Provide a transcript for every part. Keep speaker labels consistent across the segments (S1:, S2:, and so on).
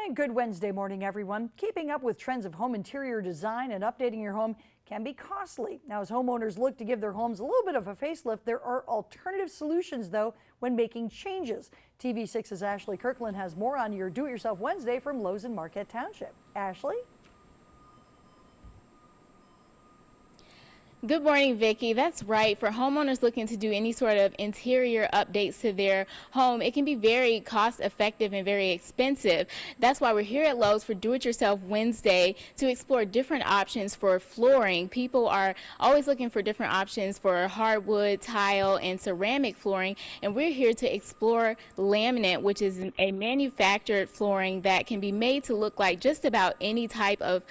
S1: And good Wednesday morning, everyone. Keeping up with trends of home interior design and updating your home can be costly. Now, as homeowners look to give their homes a little bit of a facelift, there are alternative solutions, though, when making changes. TV6's Ashley Kirkland has more on your Do-It-Yourself Wednesday from Lowe's in Marquette Township. Ashley?
S2: Good morning, Vicki. That's right. For homeowners looking to do any sort of interior updates to their home, it can be very cost effective and very expensive. That's why we're here at Lowe's for Do-It-Yourself Wednesday to explore different options for flooring. People are always looking for different options for hardwood, tile, and ceramic flooring, and we're here to explore laminate, which is a manufactured flooring that can be made to look like just about any type of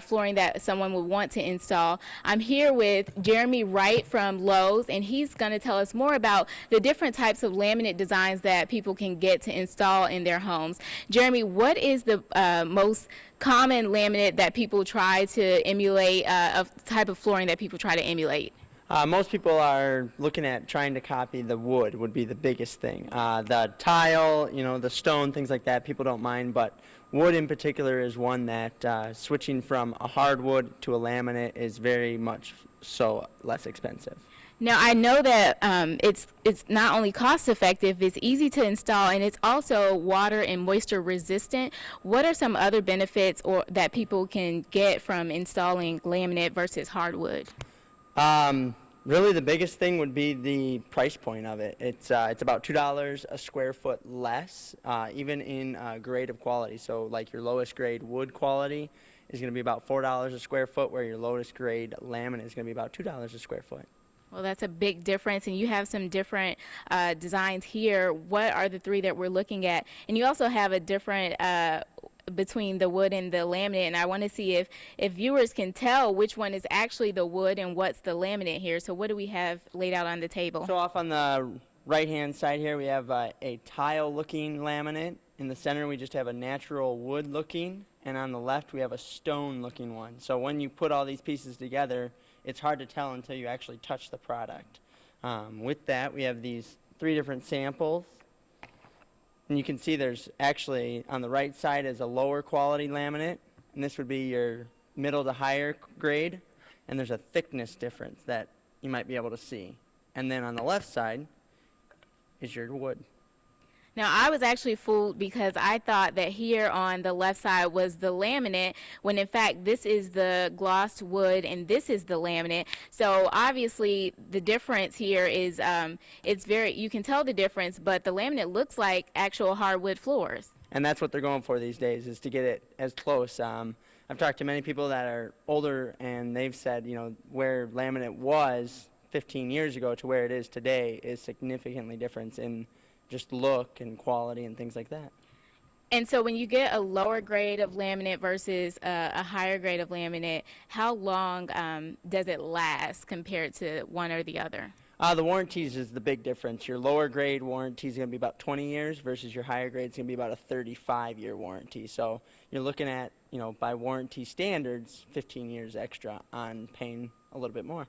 S2: flooring that someone would want to install. I'm here with Jeremy Wright from Lowe's, and he's going to tell us more about the different types of laminate designs that people can get to install in their homes. Jeremy, what is the most common laminate that people try to emulate, a type of flooring that people try to emulate?
S3: Most people are looking at trying to copy the wood would be the biggest thing. The tile, the stone, things like that, people don't mind, but wood in particular is one that switching from a hardwood to a laminate is very much so less expensive.
S2: Now, I know that it's not only cost effective, it's easy to install, and it's also water and moisture resistant. What are some other benefits that people can get from installing laminate versus hardwood?
S3: Really the biggest thing would be the price point of it. It's about $2 a square foot less, even in grade of quality. So like your lowest grade wood quality is going to be about $4 a square foot, where your lowest grade laminate is going to be about $2 a square foot.
S2: Well, that's a big difference, and you have some different designs here. What are the three that we're looking at? And you also have a different between the wood and the laminate, and I want to see if viewers can tell which one is actually the wood and what's the laminate here. So what do we have laid out on the table?
S3: So off on the right-hand side here, we have a tile-looking laminate. In the center, we just have a natural wood-looking, and on the left, we have a stone-looking one. So when you put all these pieces together, it's hard to tell until you actually touch the product. With that, we have these three different samples. And you can see there's actually, on the right side is a lower quality laminate, and this would be your middle to higher grade, and there's a thickness difference that you might be able to see. And then on the left side is your wood.
S2: Now, I was actually fooled because I thought that here on the left side was the laminate, when in fact this is the glossed wood and this is the laminate. So obviously the difference here is you can tell the difference, but the laminate looks like actual hardwood floors.
S3: And that's what they're going for these days, is to get it as close. I've talked to many people that are older, and they've said, where laminate was 15 years ago to where it is today is significantly different in just look and quality and things like that.
S2: And so when you get a lower grade of laminate versus a higher grade of laminate, how long does it last compared to one or the other?
S3: The warranties is the big difference. Your lower grade warranty is going to be about 20 years versus your higher grade is going to be about a 35-year warranty. So you're looking at, by warranty standards, 15 years extra on paying a little bit more.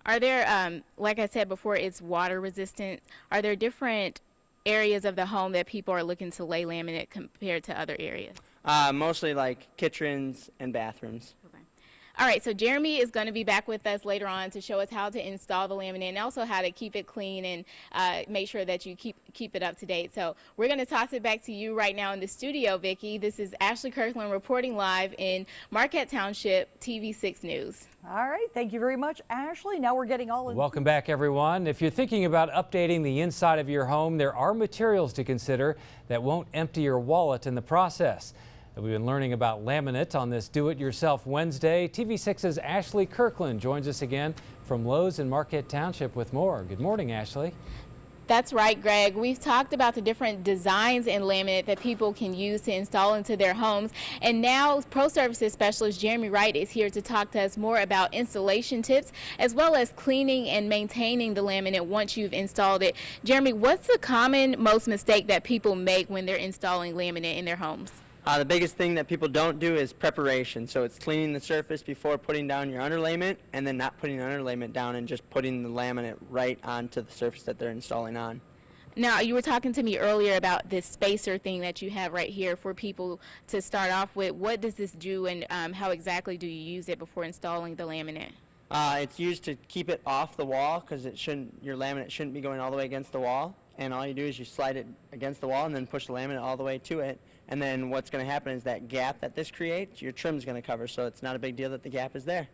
S2: Are there, like I said before, it's water resistant. Are there different areas of the home that people are looking to lay laminate compared to other areas?
S3: Mostly like kitchens and bathrooms.
S2: Okay. All right, so Jeremy is going to be back with us later on to show us how to install the laminate and also how to keep it clean and make sure that you keep it up to date. So we're going to toss it back to you right now in the studio, Vicki. This is Ashley Kirkland reporting live in Marquette Township, TV6 News.
S1: All right, thank you very much, Ashley. Now we're getting all in.
S4: Welcome back, everyone. If you're thinking about updating the inside of your home, there are materials to consider that won't empty your wallet in the process. We've been learning about laminate on this Do-It-Yourself Wednesday. TV6's Ashley Kirkland joins us again from Lowe's in Marquette Township with more. Good morning, Ashley.
S2: That's right, Greg. We've talked about the different designs in laminate that people can use to install into their homes. And now Pro Services Specialist Jeremy Wright is here to talk to us more about installation tips as well as cleaning and maintaining the laminate once you've installed it. Jeremy, what's the most mistake that people make when they're installing laminate in their homes?
S3: The biggest thing that people don't do is preparation. So it's cleaning the surface before putting down your underlayment, and then not putting underlayment down and just putting the laminate right onto the surface that they're installing on.
S2: Now, you were talking to me earlier about this spacer thing that you have right here for people to start off with. What does this do, and how exactly do you use it before installing the laminate?
S3: It's used to keep it off the wall because your laminate shouldn't be going all the way against the wall. And all you do is you slide it against the wall and then push the laminate all the way to it. And then what's going to happen is that gap that this creates, your trim's going to cover. So it's not a big deal that the gap is there.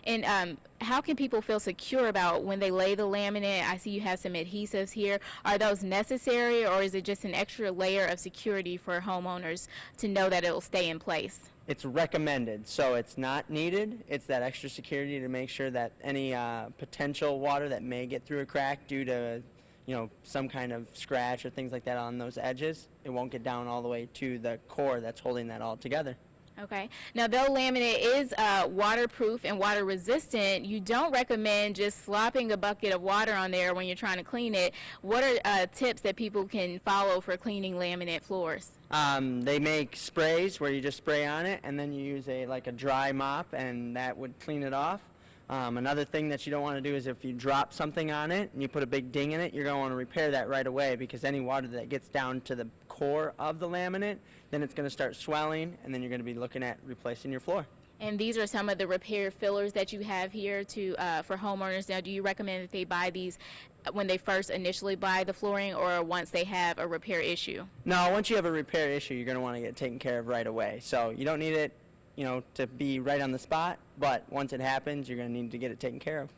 S2: And how can people feel secure about when they lay the laminate? I see you have some adhesives here. Are those necessary, or is it just an extra layer of security for homeowners to know that it will stay in place?
S3: It's recommended, so it's not needed. It's that extra security to make sure that any potential water that may get through a crack due to some kind of scratch or things like that on those edges, it won't get down all the way to the core that's holding that all together.
S2: Okay. Now, though laminate is waterproof and water resistant, you don't recommend just slopping a bucket of water on there when you're trying to clean it. What are tips that people can follow for cleaning laminate floors?
S3: They make sprays where you just spray on it, and then you use like a dry mop, and that would clean it off. Another thing that you don't want to do is if you drop something on it and you put a big ding in it, you're going to want to repair that right away, because any water that gets down to the core of the laminate, then it's going to start swelling, and then you're going to be looking at replacing your floor.
S2: And these are some of the repair fillers that you have here for homeowners. Now, do you recommend that they buy these when they first initially buy the flooring, or once they have a repair issue?
S3: No, once you have a repair issue, you're going to want to get it taken care of right away. So you don't need it to be right on the spot, but once it happens, you're going to need to get it taken care of.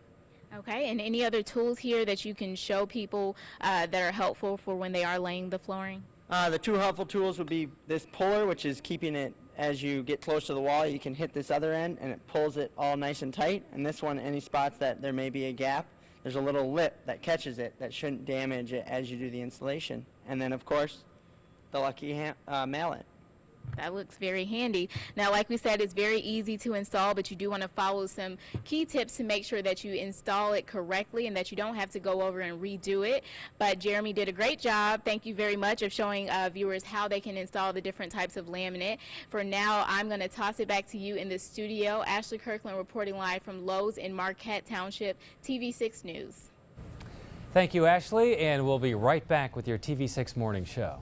S2: Okay, and any other tools here that you can show people that are helpful for when they are laying the flooring?
S3: The two helpful tools would be this puller, which is keeping it as you get close to the wall. You can hit this other end, and it pulls it all nice and tight. And this one, any spots that there may be a gap, there's a little lip that catches it that shouldn't damage it as you do the installation. And then, of course, the lucky mallet.
S2: That looks very handy. Now, like we said, it's very easy to install, but you do want to follow some key tips to make sure that you install it correctly and that you don't have to go over and redo it. But Jeremy did a great job. Thank you very much of showing viewers how they can install the different types of laminate. For now, I'm going to toss it back to you in the studio. Ashley Kirkland reporting live from Lowe's in Marquette Township, TV6 News.
S4: Thank you, Ashley, and we'll be right back with your TV6 Morning Show.